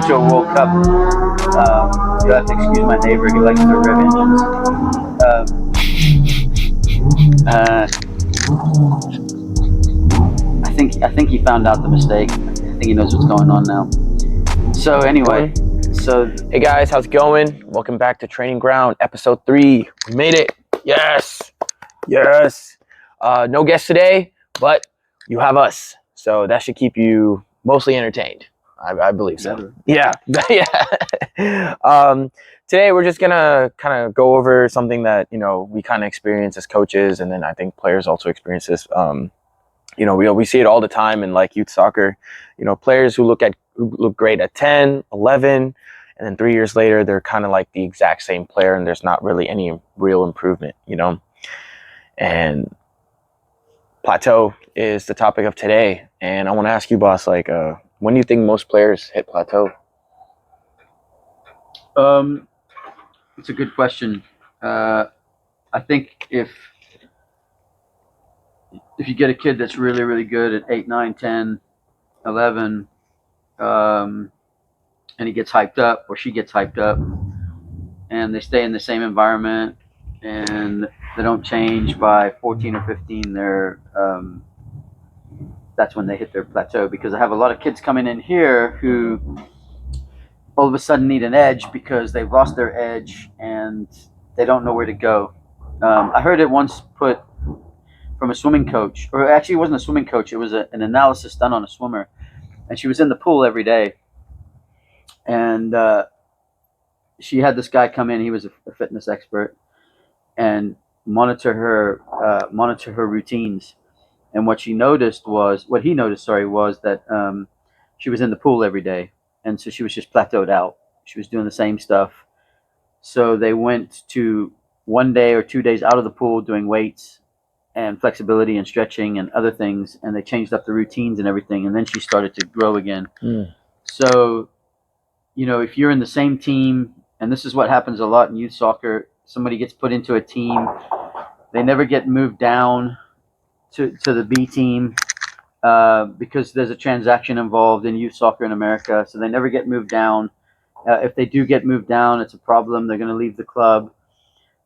to a World Cup. You have to excuse my neighbor. He likes to rev engines. Uh, I think he found out the mistake. I think he knows what's going on now. So anyway, Hey guys, how's it going? Welcome back to Training Ground, episode 3. We made it. Yes. No guests today, but you have us, so that should keep you mostly entertained. I believe so. Never. Yeah. Today we're just gonna kind of go over something that we kind of experience as coaches, and then I think players also experience this. We see it all the time in like youth soccer. Players who look great at 10, 11, and then 3 years later they're kind of like the exact same player, and there's not really any real improvement. And plateau is the topic of today, and I want to ask you, boss, like, when do you think most players hit plateau? It's a good question. I think if you get a kid that's really, really good at 8, 9, 10, 11, and he gets hyped up or she gets hyped up, and they stay in the same environment and they don't change by 14 or 15, that's when they hit their plateau. Because I have a lot of kids coming in here who all of a sudden need an edge because they've lost their edge and they don't know where to go. I heard it once put from a swimming coach, or actually it wasn't a swimming coach, it was an analysis done on a swimmer, and she was in the pool every day, and she had this guy come in. He was a fitness expert, and monitor her routines. And what he noticed was that she was in the pool every day, and so she was just plateaued out. She was doing the same stuff. So they went to 1 day or 2 days out of the pool doing weights and flexibility and stretching and other things, and they changed up the routines and everything, and then she started to grow again. So if you're in the same team, and this is what happens a lot in youth soccer, somebody gets put into a team, they never get moved down to the B team because there's a transaction involved in youth soccer in America, so they never get moved down. If they do get moved down, it's a problem. They're going to leave the club.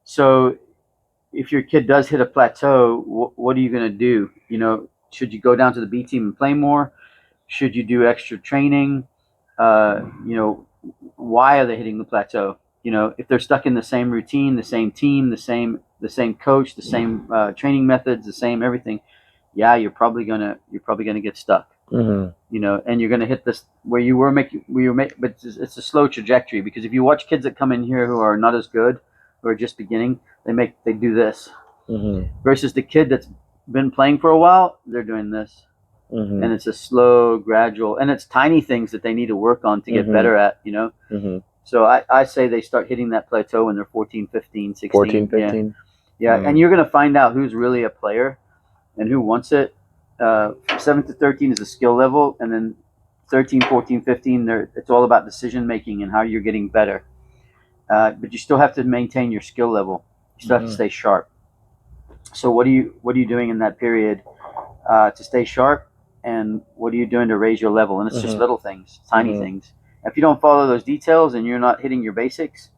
So if your kid does hit a plateau, what are you going to do? Should you go down to the B team and play more? Should you do extra training? Why are they hitting the plateau? If they're stuck in the same routine, the same team, the same coach, the same training methods, the same everything, you're probably gonna get stuck. And you're gonna hit this where you were making, but it's a slow trajectory, because if you watch kids that come in here who are not as good, who are just beginning, they do this, versus the kid that's been playing for a while, they're doing this. And it's a slow, gradual, and it's tiny things that they need to work on to get better at, So I say they start hitting that plateau when they're 14, 15, 16. 14, 15? Yeah. And you're going to find out who's really a player and who wants it. 7 to 13 is a skill level, and then 13, 14, 15, it's all about decision making and how you're getting better. But you still have to maintain your skill level. You still have to stay sharp. So what are you doing in that period to stay sharp? And what are you doing to raise your level? And it's just little things, tiny things. If you don't follow those details and you're not hitting your basics,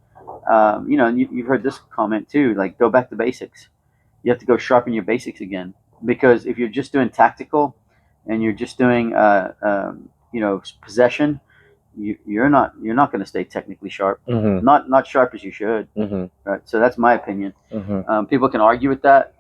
and you've heard this comment too, like, go back to basics. You have to go sharpen your basics again, because if you're just doing tactical and you're just doing possession, you're not going to stay technically sharp. Not sharp as you should. Right. So that's my opinion. People can argue with that.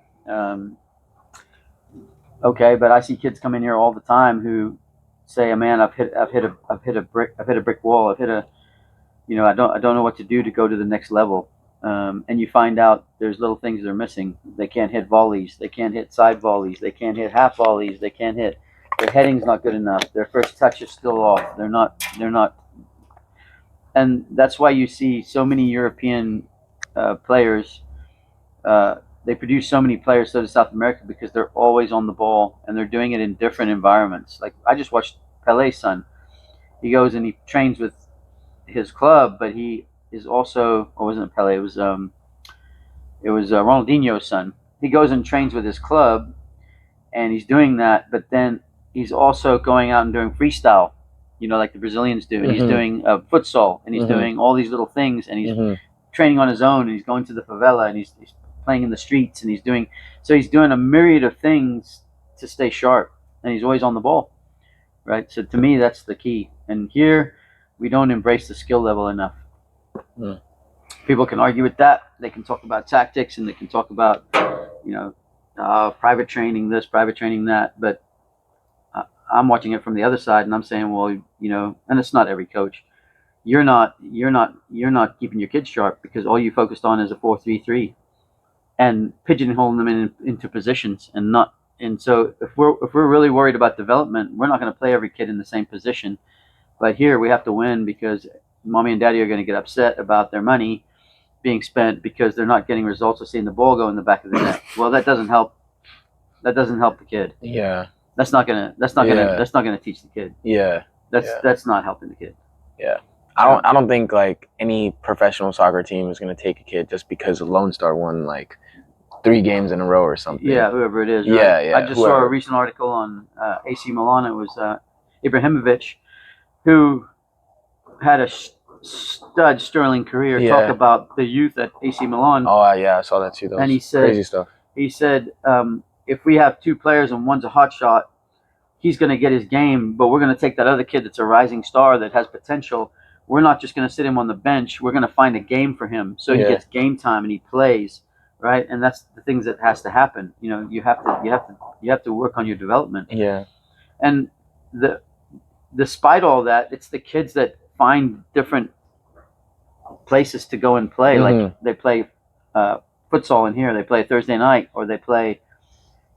Okay, but I see kids come in here all the time who say, "Man, I've hit a brick wall. I don't know what to do to go to the next level." And you find out there's little things they're missing. They can't hit volleys. They can't hit side volleys. They can't hit half volleys. They can't hit. Their heading's not good enough. Their first touch is still off. They're not. And that's why you see so many European players. They produce so many players to South America because they're always on the ball, and they're doing it in different environments. Like, I just watched Pele's son. He goes and he trains with his club, but he is also, or wasn't it Pele? It was Ronaldinho's son. He goes and trains with his club, and he's doing that, but then he's also going out and doing freestyle. like the Brazilians do, and he's Mhm. doing futsal, and he's Mhm. doing all these little things, and he's Mhm. training on his own, and he's going to the favela, and he's playing in the streets, and he's doing a myriad of things to stay sharp, and he's always on the ball, right? So to me, that's the key. And here, we don't embrace the skill level enough. Mm. People can argue with that. They can talk about tactics, and they can talk about private training this, private training that, but I'm watching it from the other side, and I'm saying, well, and it's not every coach. You're not keeping your kids sharp because all you focused on is a 4-3-3 and pigeonholing them into positions, and not. And so if we're really worried about development, we're not going to play every kid in the same position. But here we have to win because mommy and daddy are going to get upset about their money being spent because they're not getting results or seeing the ball go in the back of the net. Well, that doesn't help. That doesn't help the kid. Yeah. That's not gonna teach the kid. Yeah. That's not helping the kid. Yeah. I don't think like any professional soccer team is gonna take a kid just because Lone Star won like 3 games in a row or something. Yeah, whoever it is. Yeah, Right? yeah. I just saw a recent article on AC Milan. It was Ibrahimovic, who had a stud sterling career. Yeah. Talk about the youth at AC Milan. Oh yeah, I saw that too. That And he was said, crazy stuff. He said, if we have 2 players and one's a hot shot, he's going to get his game, but we're going to take that other kid that's a rising star that has potential. We're not just going to sit him on the bench. We're going to find a game for him so he gets game time and he plays, right? And that's the things that has to happen. You have to work on your development. Yeah. And despite all that, it's the kids that find different places to go and play. Like they play futsal in here. They play Thursday night, or they play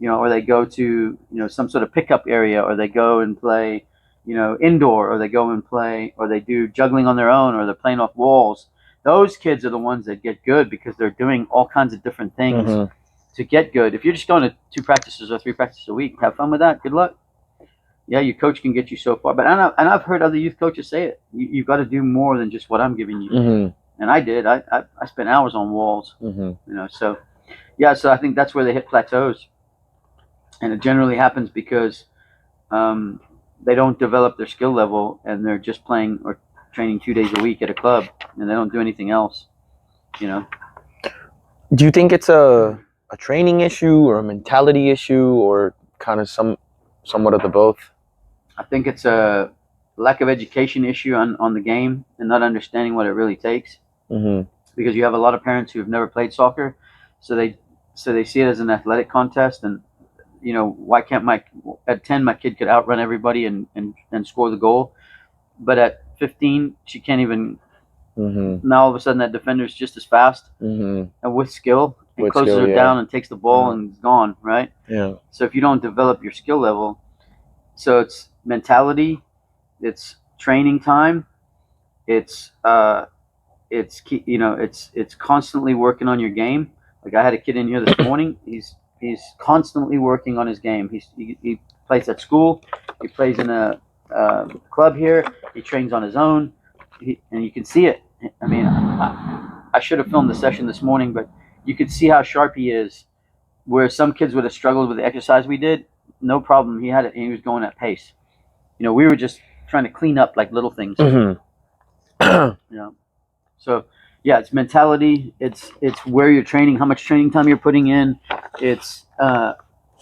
or they go to some sort of pickup area, or they go and play indoor, or they go and play, or they do juggling on their own, or they're playing off walls. Those kids are the ones that get good because they're doing all kinds of different things to get good. If you're just going to 2 practices or 3 practices a week, have fun with that. Good luck. Yeah, your coach can get you so far, but I've heard other youth coaches say it. You've got to do more than just what I'm giving you. And I did. I spent hours on walls. So yeah. So I think that's where they hit plateaus. And it generally happens because they don't develop their skill level, and they're just playing or training 2 days a week at a club, and they don't do anything else. Do you think it's a training issue or a mentality issue, or kind of somewhat of the both? I think it's a lack of education issue on the game and not understanding what it really takes. Because you have a lot of parents who have never played soccer, so they see it as an athletic contest, and why can't at 10 my kid could outrun everybody and score the goal, but at 15 she can't even. Now all of a sudden that defender's just as fast and with skill and closes her down and takes the ball and is gone, right? Yeah. So if you don't develop your skill level, so it's mentality, it's training time, it's constantly working on your game. Like I had a kid in here this morning. He's constantly working on his game. He plays at school. He plays in a club here. He trains on his own, and you can see it. I mean, I should have filmed the session this morning, but you could see how sharp he is. Where some kids would have struggled with the exercise we did, no problem. He had it, and he was going at pace. We were just trying to clean up like little things. So yeah, it's mentality. It's where you're training, how much training time you're putting in. It's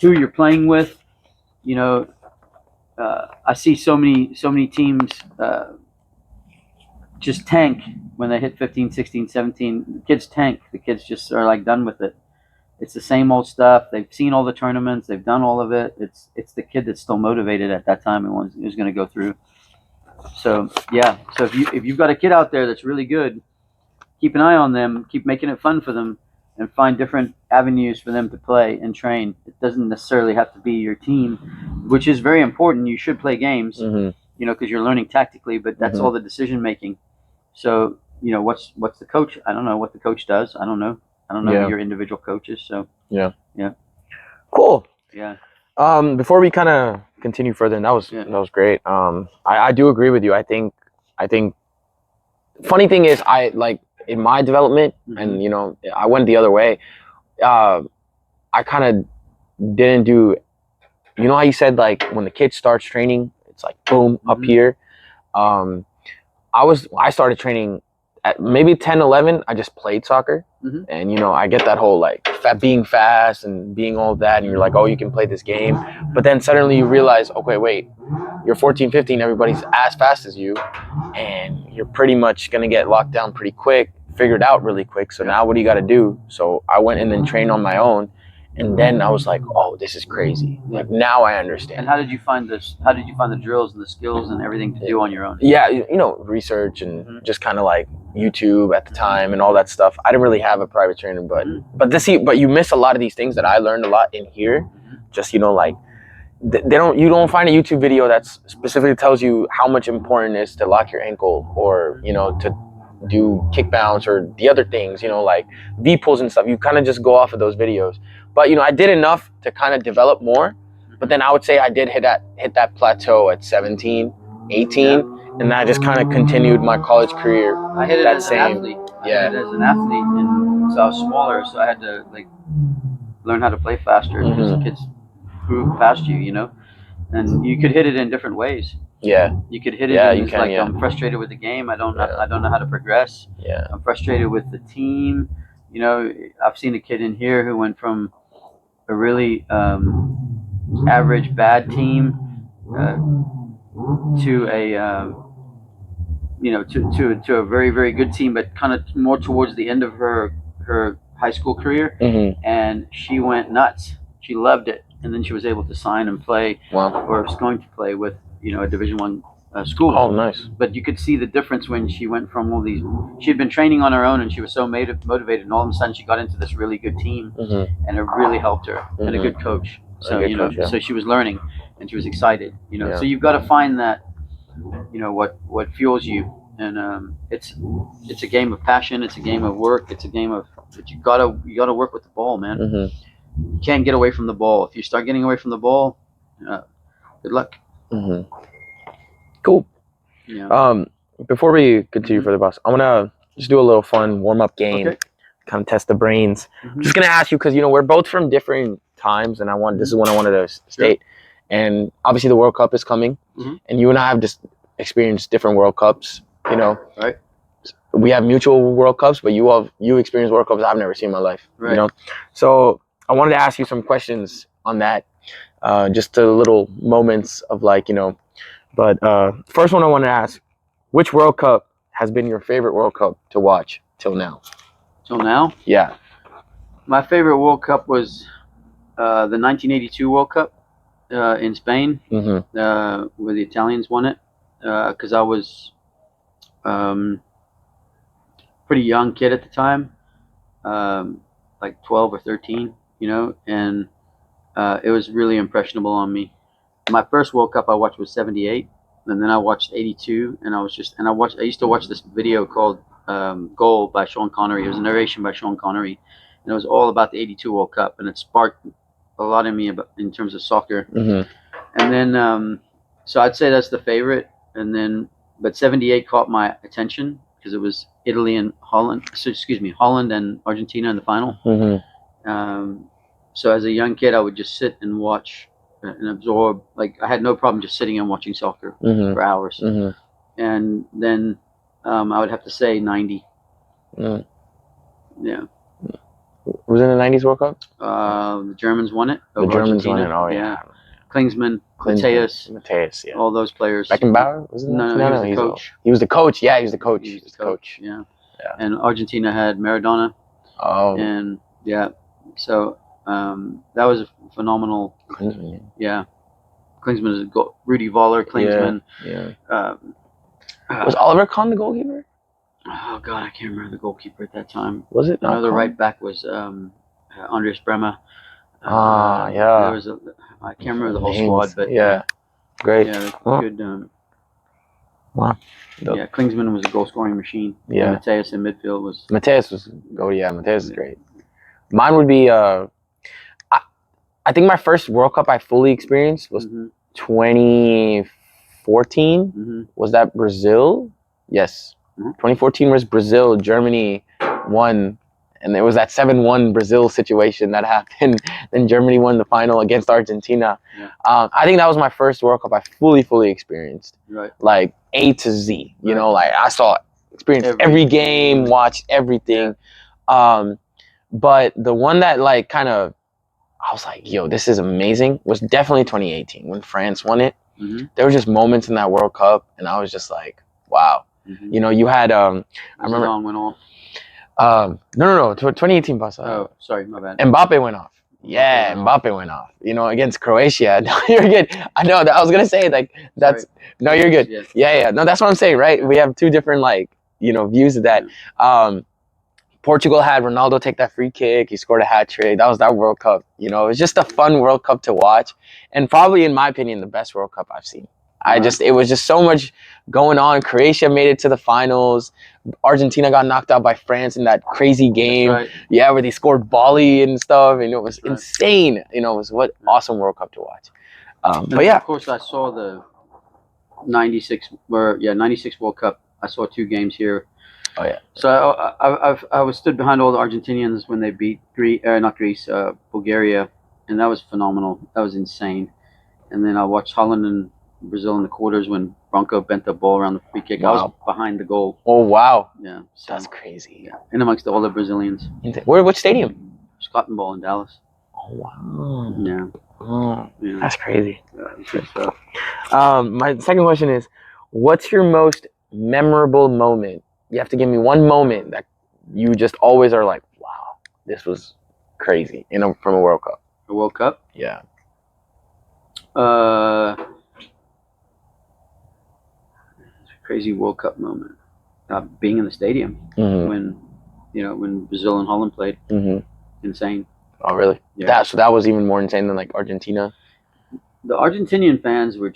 who you're playing with. I see so many teams just tank when they hit 15, 16, 17. The kids tank. The kids just are like done with it. It's the same old stuff. They've seen all the tournaments. They've done all of it. It's the kid that's still motivated at that time and who's going to go through. So yeah. So if you've got a kid out there that's really good, keep an eye on them. Keep making it fun for them, and find different avenues for them to play and train. It doesn't necessarily have to be your team, which is very important. You should play games, because you're learning tactically. But that's all the decision making. So what's the coach? I don't know what the coach does. I don't know who your individual coach is. So yeah. Cool. Yeah. Before we kind of continue further, and that was great. I do agree with you. I think funny thing is, I like in my development, and I went the other way. I kind of didn't do. How you said like when the kid starts training, it's like boom up here. I started training at maybe 10, 11. I just played soccer. Mhm. And, you know, I get that whole, like, being fast and being all that. And you're like, oh, you can play this game. But then suddenly you realize, okay, wait, you're 14, 15. Everybody's as fast as you. And you're pretty much going to get locked down pretty quick, figured out really quick. So now what do you got to do? So I went and then trained on my own. And then I was like, oh, this is crazy. Like, now I understand. And how did you find this? How did you find the drills and the skills and everything to do on your own? Yeah, you know, research and just kind of like YouTube at the time and all that stuff. I didn't really have a private trainer, but you miss a lot of these things that I learned a lot in here. Just, you know, like you don't find a YouTube video that specifically tells you how much important it is to lock your ankle, or, you know, to do kick bounce or the other things, you know, like V pulls and stuff. You kind of just go off of those videos. But, you know, I did enough to kind of develop more. But then I would say I did hit that plateau at 17, 18. Yeah. And then I just kind of continued my college career. I hit it as an athlete. Yeah. I hit it as an athlete. And so I was smaller, so I had to, like, learn how to play faster because the kids grew past you, you know? And you could hit it in different ways. Yeah. You could hit it and I'm frustrated with the game. I don't know how to progress. Yeah. I'm frustrated with the team. You know, I've seen a kid in here who went from a really average bad team to a to a very, very good team, but kind of more towards the end of her high school career. And she went nuts. She loved it, and then she was able to sign and play, or was going to play with, you know, a Division I school. Oh, nice. But you could see the difference when she went from all these. She had been training on her own, and she was so motivated, and all of a sudden she got into this really good team, and it really helped her, and a good coach. So you know, so she was learning, and she was excited. You know, so you've got to find that, you know, what fuels you, and it's a game of passion. It's a game of work. It's a game of, but you gotta work with the ball, man. You can't get away from the ball. If you start getting away from the ball, good luck. Cool. Yeah. Before we continue further, boss, I want to just do a little fun warm-up game, kind of test the brains. I'm just gonna ask you because, you know, we're both from different times, and this is what I wanted to state. And obviously the World Cup is coming, and you and I have just experienced different World Cups. You know, right? We have mutual World Cups, but you experienced World Cups I've never seen in my life. Right. You know, so I wanted to ask you some questions on that, just the little moments of, like, you know. But first one I want to ask, which World Cup has been your favorite World Cup to watch till now? Till now? Yeah. My favorite World Cup was the 1982 World Cup in Spain, where the Italians won it, because I was pretty young kid at the time, like 12 or 13, you know, and it was really impressionable on me. My first World Cup I watched was 78, and then I watched 82, and I used to watch this video called Goal by Sean Connery. It was a narration by Sean Connery, and it was all about the 82 World Cup, and it sparked a lot in me in terms of soccer. And then, so I'd say that's the favorite, and then, but 78 caught my attention because it was Italy and Holland, Holland and Argentina in the final. So as a young kid, I would just sit and watch and absorb. Like, I had no problem just sitting and watching soccer for hours. And then I would have to say 90. Yeah. Was it the 90s World Cup? The Germans won it. The Germans won it. Oh, yeah. Klinsmann, Mateus, yeah. all those players. Beckenbauer, was it? No, he was the coach. He was the coach. Yeah, he was the coach. He was the coach. Yeah. And Argentina had Maradona. Oh. And so that was a phenomenal. Klinsmann. Yeah. Klinsmann is Rudy Voller. Klinsmann. Yeah. Was Oliver Kahn the goalkeeper? Oh God, I can't remember the goalkeeper at that time. Was it? No, the right back was Andreas Bremer. Yeah. There was I can't remember the whole squad, but great. Yeah, good. Wow. Yeah, Klinsmann was a goal scoring machine. Yeah. Mateus in midfield was. Mateus was. Oh yeah, Mateus is great. Mine would be. I think my first World Cup I fully experienced was 2014. Was that Brazil? Yes. 2014 was Brazil. Germany won, And there was that 7-1 Brazil situation that happened. Then Germany won the final against Argentina. Yeah. I think that was my first World Cup I fully experienced. Right. Like A to Z. You Right. know, like I experienced every game, watched everything. Yeah. But the one that like kind of I was like, yo, this is amazing was definitely 2018 when France won it. Mm-hmm. There were just moments in that World Cup, and I was just like, wow. Mm-hmm. You know, you had I remember. Zidane went off. No, 2018 Barca. Oh, sorry, my bad. Mbappe went off. Yeah, Mbappe went off. You know, against Croatia. No, you're good. I know that I was gonna say like that's Sorry. no, you're good. Yeah. No, that's what I'm saying, right? We have two different like views of that. Yeah. Portugal had Ronaldo take that free kick. He scored a hat trick. That was that World Cup. You know, it was just a fun World Cup to watch, and probably, in my opinion, the best World Cup I've seen. It was just so much going on. Croatia made it to the finals. Argentina got knocked out by France in that crazy game. That's right. Yeah, where they scored volley and stuff, and it was insane. You know, it was awesome World Cup to watch. But yeah, of course, I saw the '96 World Cup. I saw 2 games here. Oh yeah. So I was stood behind all the Argentinians when they beat Bulgaria, and that was phenomenal. That was insane. And then I watched Holland and Brazil in the quarters when Branco bent the ball around the free kick. Wow. I was behind the goal. Oh wow. Yeah. So, that's crazy. Yeah. And amongst all the Brazilians. Which stadium? Cotton Ball in Dallas. Oh wow. Yeah. Oh, yeah. That's crazy. So, my second question is, what's your most memorable moment? You have to give me one moment that you just always are like, wow, this was crazy from a World Cup. A World Cup? Yeah. Crazy World Cup moment. Being in the stadium when Brazil and Holland played. Mm-hmm. Insane. Oh really? Yeah. So that was even more insane than like Argentina. The Argentinian fans were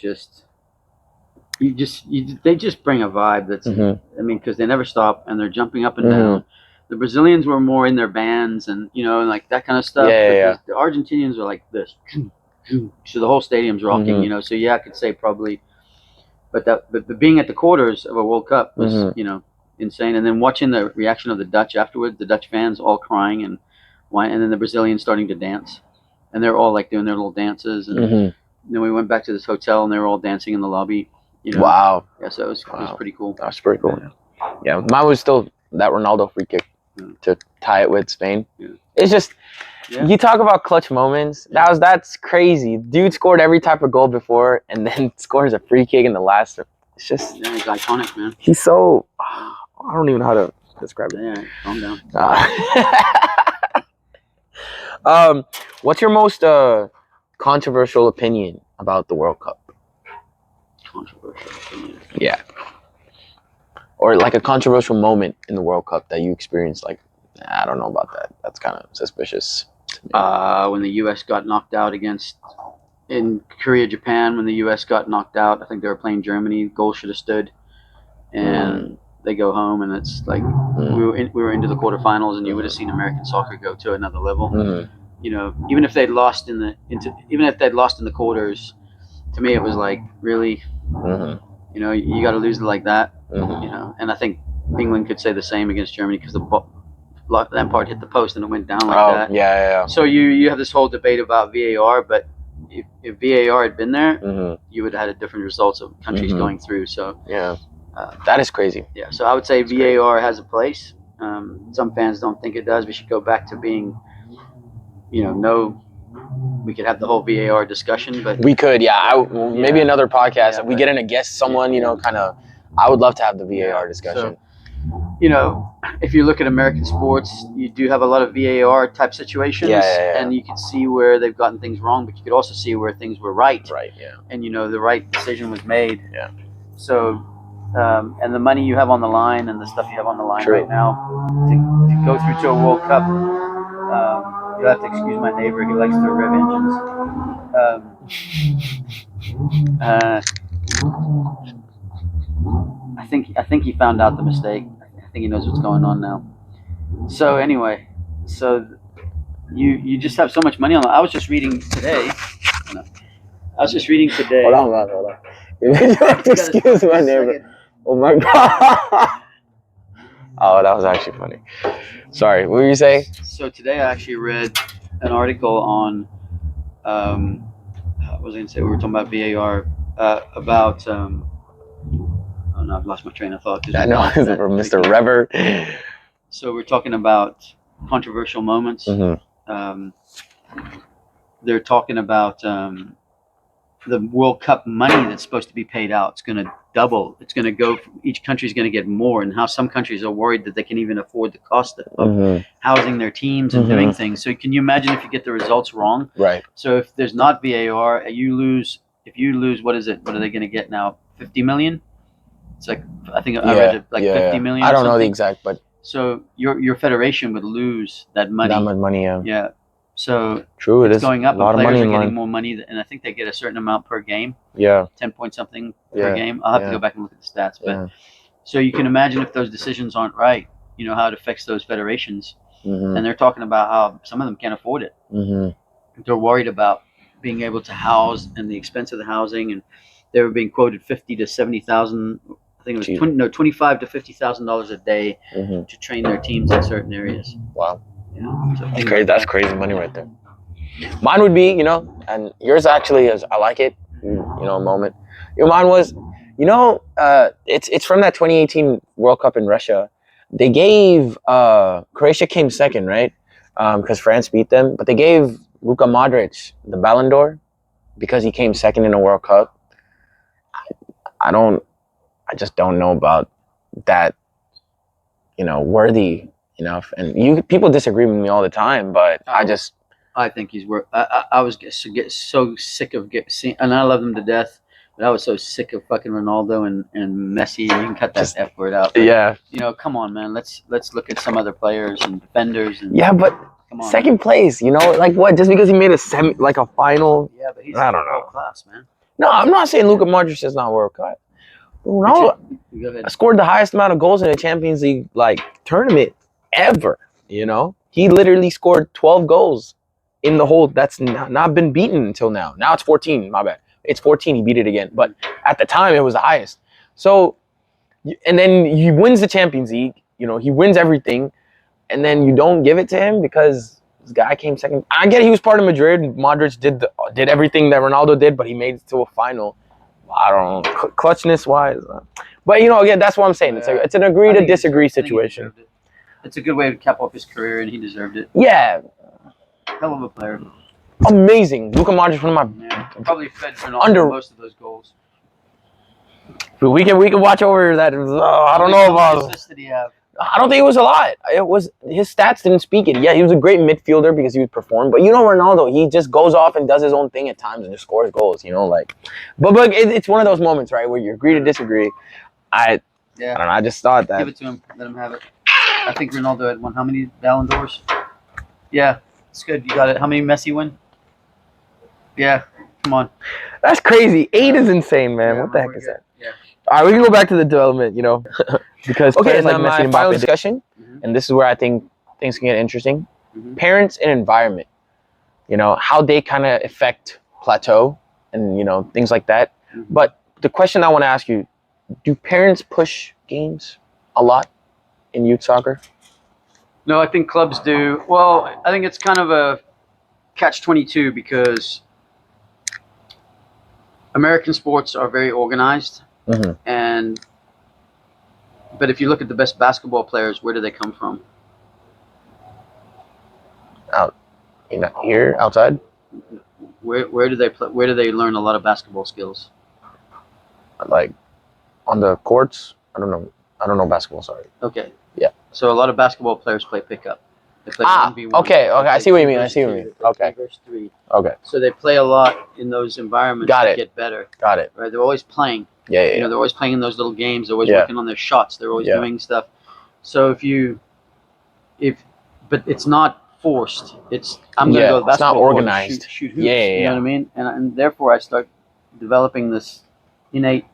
they just bring a vibe that's I mean, because they never stop and they're jumping up and down. The Brazilians were more in their bands and like that kind of stuff. Yeah. The Argentinians are like this, so the whole stadium's rocking. So yeah, I could say probably, but being at the quarters of a World Cup was insane. And then watching the reaction of the Dutch afterwards, the Dutch fans all crying and then the Brazilians starting to dance, and they're all like doing their little dances. And then we went back to this hotel and they were all dancing in the lobby. Wow. Yeah, so it was pretty cool. That was pretty cool. Yeah, mine was still that Ronaldo free kick to tie it with Spain. Yeah. It's just you talk about clutch moments. That's crazy. Dude scored every type of goal before, and then scores a free kick in the last. It's just he's iconic, man. He's so I don't even know how to describe it. Yeah, calm down. What's your most controversial opinion about the World Cup? Controversial opinion. Yeah. Or like a controversial moment in the World Cup that you experienced, like, I don't know about that. That's kind of suspicious to me. When the U.S. got knocked out in Korea, Japan, when the U.S. got knocked out, I think they were playing Germany. Goal should have stood. And they go home, and it's like we were into the quarterfinals, and you would have seen American soccer go to another level. Even if they'd lost in the quarters, to me it was like, really, you got to lose it like that. And I think England could say the same against Germany because that part hit the post and it went down like that. Yeah. So you have this whole debate about VAR, but if VAR had been there, you would have had a different results of countries going through. So yeah, that is crazy. Yeah, so I would say VAR has a place. Some fans don't think it does. We should go back to being, we could have the whole VAR discussion, but we could, maybe another podcast. If we get in a guest, someone, kind of, I would love to have the VAR discussion. So, if you look at American sports, you do have a lot of VAR type situations, and you can see where they've gotten things wrong, but you could also see where things were right. Right, yeah. And the right decision was made. Yeah. So, and the money you have on the line and the stuff you have on the line right now to go through to a World Cup, you'll have to excuse my neighbor. He likes to rev engines. I think he found out the mistake. I think he knows what's going on now. So anyway, you just have so much money on. I was just reading today. Hold on. You have to excuse my neighbor. Oh my God. Oh, that was actually funny. Sorry, what were you saying? So today I actually read an article on, what was I going to say? We were talking about VAR, about, oh no, I've lost my train of thought. I know, from Mr. Rever. So we're talking about controversial moments. They're talking about the World Cup money that's supposed to be paid out. It's going to double. It's going to go. Each country's going to get more, and how some countries are worried that they can even afford the cost of housing their teams and doing things. So can you imagine if you get the results wrong? Right. So if there's not VAR, you lose. If you lose, what is it? What are they going to get now? 50 million. It's like, I think I read it like 50 million. I don't know the exact, but so your federation would lose that money. That much money, yeah. Yeah. So true, it's going up, a lot and of players money are getting more money, and I think they get a certain amount per game. Yeah. 10 point something per game. I'll have to go back and look at the stats, but so you can imagine if those decisions aren't right, you know how it affects those federations. And they're talking about how some of them can't afford it. They're worried about being able to house and the expense of the housing, and they were being quoted 50 to 70,000. I think it was 25 to $50,000 a day to train their teams in certain areas. Wow. Yeah, so that's crazy. That's crazy money right there. Mine would be, and yours actually is. I like it. A moment. Mine was, it's from that 2018 World Cup in Russia. They gave Croatia came second, right? Because France beat them, but they gave Luka Modric the Ballon d'Or because he came second in a World Cup. I just don't know about that, worthy enough. And people disagree with me all the time, but I think he's worth. I was get so sick of seeing, and I love them to death, but I was so sick of fucking Ronaldo and Messi. You can cut that F word out. But, yeah. Come on, man. Let's look at some other players and defenders. And, yeah, but come on, second place. Like what? Just because he made a final. Yeah, but he's world class, man. No, I'm not saying Luka Modric is not world class. Ronaldo scored the highest amount of goals in a Champions League tournament ever. He literally scored 12 goals in the whole. That's not been beaten until now. Now it's 14. My bad. It's 14. He beat it again, but at the time it was the highest. So, and then he wins the Champions League. He wins everything, and then you don't give it to him because this guy came second. I get he was part of Madrid. Modric did everything that Ronaldo did, but he made it to a final. I don't know, clutchness wise, but again, that's what I'm saying. It's an agree to disagree situation. It's a good way to cap off his career, and he deserved it. Yeah, hell of a player. Amazing, Luka Modric, one of my probably fed Ronaldo most of those goals. But we can watch over that. I don't know about. Assists did he have? I don't think it was a lot. It was his stats didn't speak it. Yeah, he was a great midfielder because he would perform. But Ronaldo, he just goes off and does his own thing at times and just scores goals. But it's one of those moments, right, where you agree to disagree. I don't know. I just thought that. Give it to him. Let him have it. I think Ronaldo had won how many Ballon d'Ors? Yeah, it's good. You got it. How many Messi win? Yeah, come on. That's crazy. 8 is insane, man. What the heck is that? Yeah. All right, we can go back to the development, because okay, like Messi and final discussion, and this is where I think things can get interesting. Parents and environment, how they kind of affect Plateau and things like that. But the question I want to ask you, do parents push games a lot in youth soccer? No, I think clubs do. Well, I think it's kind of a catch-22 because American sports are very organized. But if you look at the best basketball players, where do they come from? Here, outside. Where do they play? Where do they learn a lot of basketball skills? Like on the courts? I don't know basketball. Sorry. Okay. Yeah. So a lot of basketball players play pickup. They play 1v1. Okay. I see what you mean. Okay. 3. Okay. So they play a lot in those environments to get better. Got it. Right. They're always playing. Yeah. They're always playing in those little games. They're always working on their shots. They're always doing stuff. So but it's not forced. I'm going to go to basketball. It's not organized. Shoot hoops. You know what I mean? And therefore I start developing this innate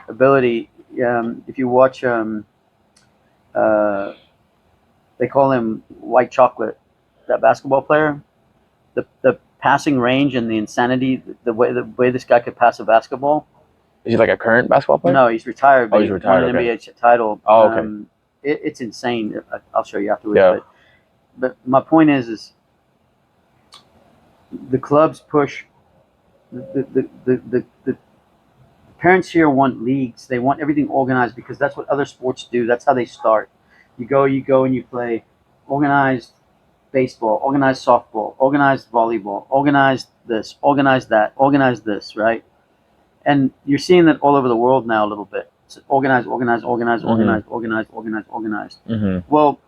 ability. If you watch, they call him White Chocolate, that basketball player. The passing range and the insanity, the way this guy could pass a basketball. Is he like a current basketball player? No, he's retired. But he's retired. Won an NBA title. Oh, okay. it's insane. I'll show you afterwards. Yeah. But my point is the clubs push the parents here want leagues. They want everything organized because that's what other sports do. That's how they start. You go and you play organized baseball, organized softball, organized volleyball, organized this, organized that, organized this, right? And you're seeing that all over the world now a little bit. It's organized, organized, organized, organized, organized, organized, organized. Well,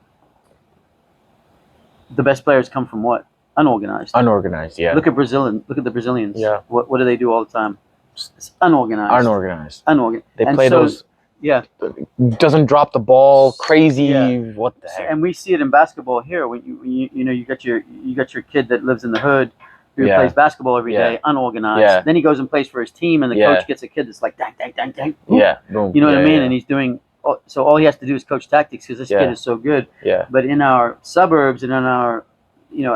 the best players come from what? Unorganized. Unorganized, yeah. Look at the Brazilians. Yeah. What do they do all the time? It's unorganized. Unorganized. They play those. Yeah. Doesn't drop the ball. Crazy. Yeah. What the heck? And we see it in basketball here. When you got your kid that lives in the hood who plays basketball every day, unorganized. Yeah. Then he goes and plays for his team, and the coach gets a kid that's like dang, dang, dang, dang. Yeah. Boom. You know what I mean? And he's doing. So all he has to do is coach tactics because this kid is so good. Yeah. But in our suburbs and in our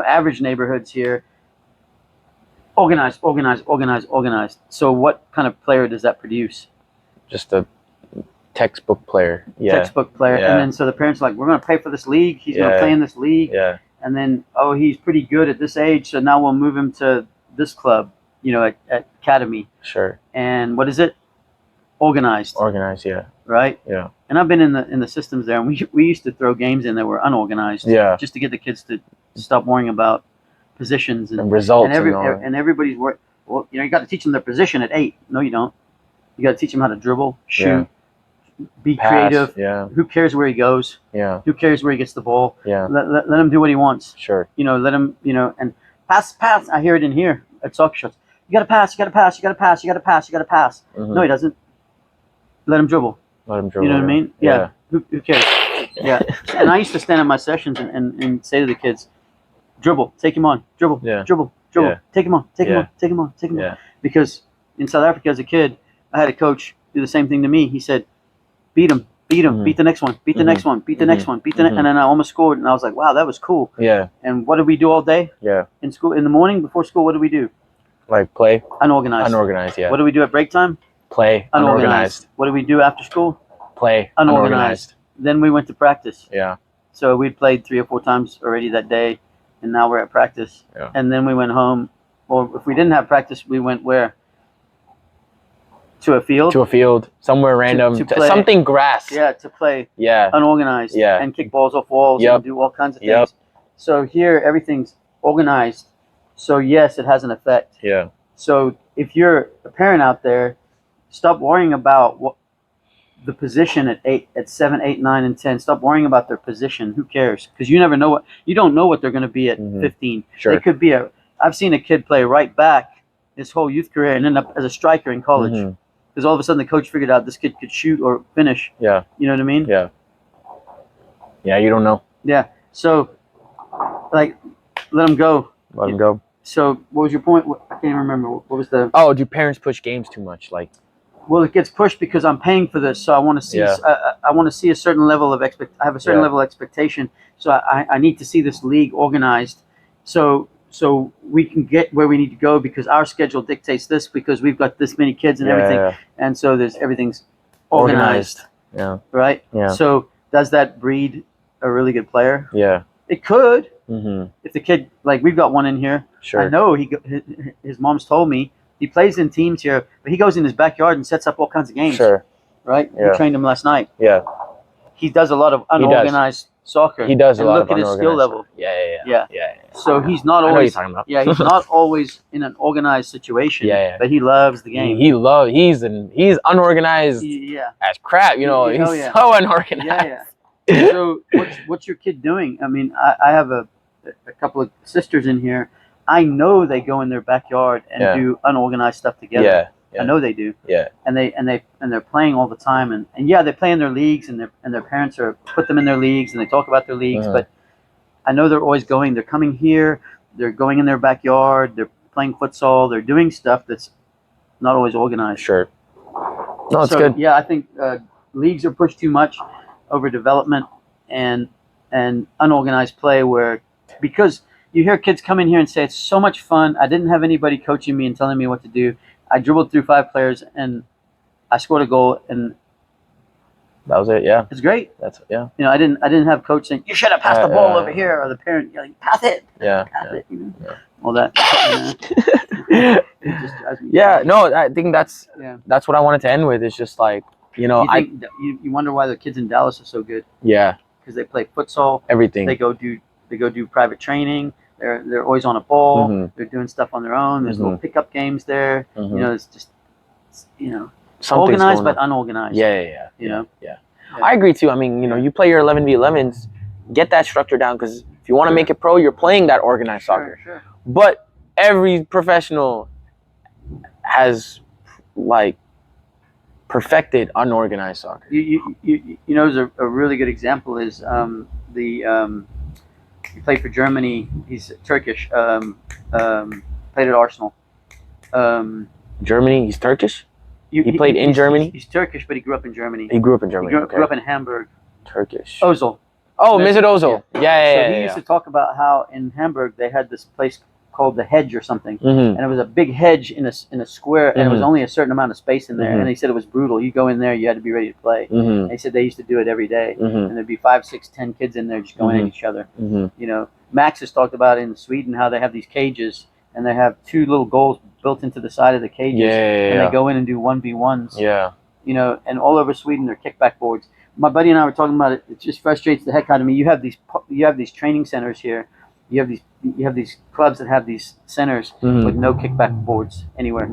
average neighborhoods here, organized. So what kind of player does that produce? Just a textbook player. Yeah. Textbook player. Yeah. And then so the parents are like, we're going to pay for this league. He's going to play in this league. Yeah. And then, he's pretty good at this age, so now we'll move him to this club, at academy. Sure. And what is it? Organized. Organized, yeah. Right? Yeah. And I've been in the systems there, and we used to throw games in that were unorganized. Yeah. Just to get the kids to stop worrying about positions and results and everybody's work. Well, you got to teach them their position at 8. No, you don't. You got to teach them how to dribble, shoot, be creative. Yeah. Who cares where he goes? Yeah. Who cares where he gets the ball? Yeah. Let him do what he wants. Sure. Let him, and pass. I hear it in here at soccer shots. You got to pass. You got to pass. You got to pass. You got to pass. You got to pass. Mm-hmm. No, he doesn't. Let him dribble. Let him dribble. You know what I mean? Yeah. Who cares? Yeah. And I used to stand at my sessions and say to the kids, dribble, take him on, dribble, dribble, Yeah. take him on, take him on, take him on, take him on. Because in South Africa as a kid, I had a coach do the same thing to me. He said, beat him, beat the next one, beat the next one, beat the next one, beat the next, and then I almost scored, and I was like, wow, that was cool. Yeah. And what did we do all day? Yeah. In school, in the morning before school, what did we do? Like play. Unorganized. Unorganized, yeah. What do we do at break time? Play. Unorganized. What do we do after school? Play. Unorganized. Then we went to practice. Yeah. So we'd played 3 or 4 times already that day, and now we're at practice. Yeah. And then we went home, or if we didn't have practice, we went where? To a field. To a field, somewhere random, to play. something grass. Yeah, to play. Yeah. Unorganized. Yeah. And kick balls off walls and do all kinds of things. Yep. So here, everything's organized. So yes, it has an effect. Yeah. So if you're a parent out there, stop worrying about what the position at 7, 8, 9, and 10. Stop worrying about their position. Who cares? Because you never know you don't know what they're going to be at 15. Sure. They could be I've seen a kid play right back his whole youth career and end up as a striker in college. Because all of a sudden the coach figured out this kid could shoot or finish. Yeah. You know what I mean? Yeah. Yeah, you don't know. Yeah. So, let him go. Let him go. So, what was your point? I can't even remember. What was the? Oh, do parents push games too much? Well, it gets pushed because I'm paying for this, so I want to see. I want to see a certain level of I have a certain level of expectation, so I need to see this league organized, so we can get where we need to go because our schedule dictates this because we've got this many kids and everything, and so everything's organized. Yeah. Right. Yeah. So does that breed a really good player? Yeah. It could. Mm-hmm. If the kid, we've got one in here. Sure. I know his mom's told me he plays in teams here, but he goes in his backyard and sets up all kinds of games. Sure. Right? Yeah. We trained him last night. Yeah. He does a lot of unorganized soccer. He does a lot of unorganized. Look at his skill level. Yeah. So he's not I know what always. you're talking about. Yeah, he's not always in an organized situation. Yeah. But he loves the game. He's unorganized Yeah. as crap. He's so unorganized. Yeah. So what's your kid doing? I mean, I have a couple of sisters in here. I know they go in their backyard and do unorganized stuff together. Yeah. I know they do. Yeah. And they're playing all the time and they play in their leagues and their parents put them in their leagues and they talk about their leagues, but I know they're always going. They're coming here, they're going in their backyard, they're playing futsal, they're doing stuff that's not always organized. Sure. No, it's good. Yeah, I think leagues are pushed too much over development and unorganized play because you hear kids come in here and say, it's so much fun. I didn't have anybody coaching me and telling me what to do. I dribbled through 5 players and I scored a goal and That was it. Yeah. It's great. That's yeah. You know, I didn't have coach saying you should have passed the ball over here, or the parent yelling pass it, Yeah. pass it. You know, Yeah. all that. You know, it just drives me Yeah. crazy. No, I think that's Yeah. that's what I wanted to end with. It's just like, you know, You think you wonder why the kids in Dallas are so good? yeah, Because they play futsal. everything. They go do private training. They're always on a ball. Mhm. They're doing stuff on their own. There's little Mhm. pickup games there. Mhm. You know, it's just Something's organized going but on. unorganized. Yeah. You know? Yeah. Yeah. I agree too. I mean, you know, Yeah. you play your 11v11s, get that structure down, because if you want to make it pro, you're playing that organized soccer. Sure. But every professional has like perfected unorganized soccer. You know, there's a really good example is he played for Germany. He's Turkish. Played at Arsenal. Germany, he's Turkish? He played in Germany? He's Turkish, but he grew up in Germany. He grew up in Germany. He grew up in Hamburg. Turkish. Ozil. Oh, Mesut Ozil. Yeah. So he used to talk about how in Hamburg they had this place called the Hedge or something, Mm-hmm. and it was a big hedge in a square, and it was only a certain amount of space in there. Mhm. And he said it was brutal. You go in there, you had to be ready to play. Mm-hmm. And he said they used to do it every day, Mm-hmm. and there'd be 5, 6, 10 kids in there just going at each other. Mm-hmm. You know, Max has talked about in Sweden how they have these cages, and they have 2 little goals built into the side of the cages, and they go in and do 1v1s. Yeah. You know, and all over Sweden they're kickback boards. My buddy and I were talking about it. It just frustrates the heck out of me. You have these training centers here. You have these clubs that have these centers with no kickback boards anywhere.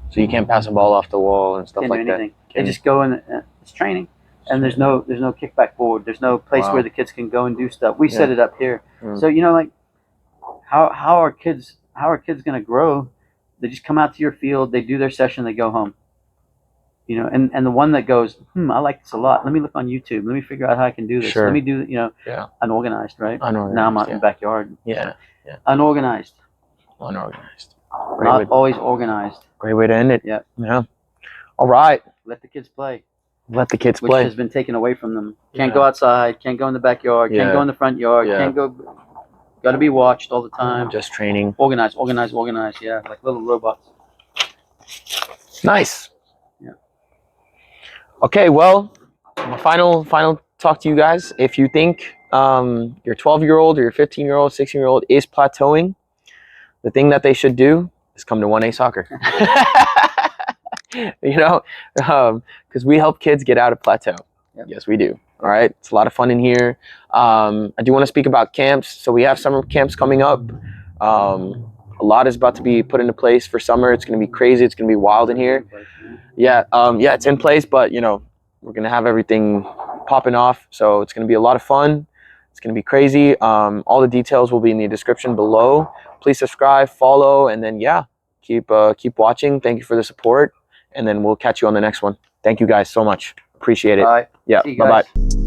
So you can't pass a ball off the wall and stuff Can't do like anything. that. They just go in. It's training, and there's no kickback board. There's no place Wow. where the kids can go and do stuff. We set it up here. Mm. So you know, like how are kids going to grow? They just come out to your field. They do their session. They go home. You know, and the one that goes, I like this a lot. Let me look on YouTube. Let me figure out how I can do this. Sure. Let me do, unorganized, right? Unorganized, Now I'm out in the backyard. Yeah. Unorganized. Unorganized. Not always organized. Great way to end it. Yeah. Yeah. All right. Let the kids play. Let the kids Which play. has been taken away from them. Can't go outside. Can't go in the backyard. Can't go in the front yard. Can't go. Got to be watched all the time. Just training. Organized. Yeah, like little robots. Nice. Yeah. Okay, well, my final talk to you guys. If you think your 12-year-old or your 15-year-old, 16-year-old is plateauing, the thing that they should do is come to 1A Soccer. You know, because we help kids get out of plateau. Yep. Yes, we do. All right, it's a lot of fun in here. I do want to speak about camps. So we have summer camps coming up. A lot is about to be put into place for summer. It's going to be crazy. It's going to be wild in here. Yeah, it's in place, but you know, we're going to have everything popping off. So it's going to be a lot of fun. It's going to be crazy. All the details will be in the description below. Please subscribe, follow, and then keep watching. Thank you for the support, and then we'll catch you on the next one. Thank you guys so much. Appreciate it. All right. Yeah. Bye-bye.